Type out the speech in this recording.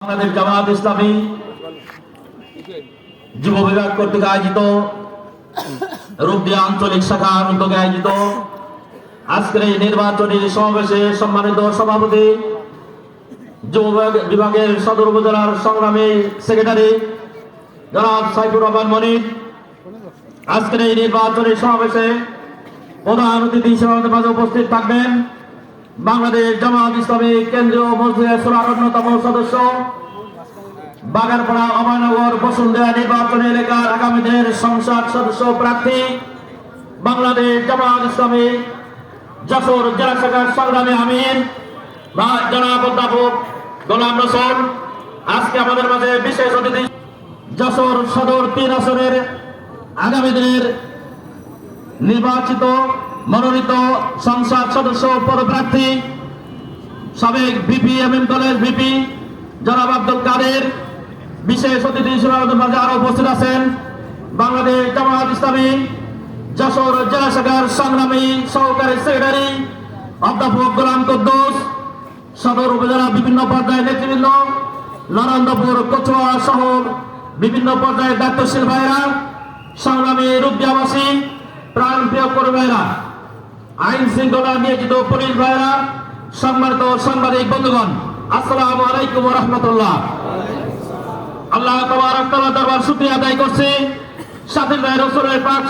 বাংলাদেশ জামাত ইসলামী যুব বিভাগ কর্তৃক আয়োজিত রূপদিয়া আঞ্চলিক শাখার উদ্যোগে আয়োজিত আজকের এই নির্বাচনী সমাবেশে সম্মানিত সভাপতি যুব বিভাগের সদর উপজেলার সংগ্রামী সেক্রেটারি জনাব সাইফুর রহমান মনির, আজকের এই নির্বাচনী সমাবেশে প্রধান অতিথি হিসেবে আমাদের মাঝে উপস্থিত থাকবেন বাংলাদেশ জামাত ইসলামী কেন্দ্রীয় মজলিসের সুরার অন্যতম সদস্য, বাগারপাড়া অভয়নগর বসুন্ধরা নির্বাচনী এলাকার আগামী দিনের সংসদ সদস্য প্রার্থী বাংলাদেশ জামাত ইসলামী যশোর জেলা শাখার সংগ্রামী আমির জনাব অধ্যাপক গোলাম রসুল। আজকে আমাদের মাঝে বিশেষ অতিথি যশোর সদর 3 আসনের আগামী দিনের নির্বাচিত মনোনীত সংসদ সদস্য পদপ্রার্থী সাবেক ভিপি এমএম কলেজ ভিপি জনাব আব্দুল কাদের। বিশেষ অতিথি হিসেবে আমাদের মাঝে আরো উপস্থিত আছেন বাংলাদেশ জামাত ইসলামী যশোর জেলা শাখার সংগ্রামী সহকারী সেক্রেটারি অধ্যাপক গোলাম কুদ্দুস, সদর উপজেলা বিভিন্ন পর্যায়ের নেতৃবৃন্দ, নরেন্দ্রপুর কচুয়া সহ বিভিন্ন পর্যায়ের দায়িত্বশীল ভাইরা, সংগ্রামী রূপদিয়াবাসী, প্রাণপ্রিয় কর্মী ভাইরা, আইন শৃঙ্খলা নিয়োজিত পুলিশ ভাইরা, সম্মানিত সাংবাদিক বন্ধুগণ, আসসালামু আলাইকুম ওয়া রাহমাতুল্লাহ। আল্লাহ তাবারক ওয়া তাআলার দরবার শুকরিয়া আদায় করছি। সাথে রাসূলের পাক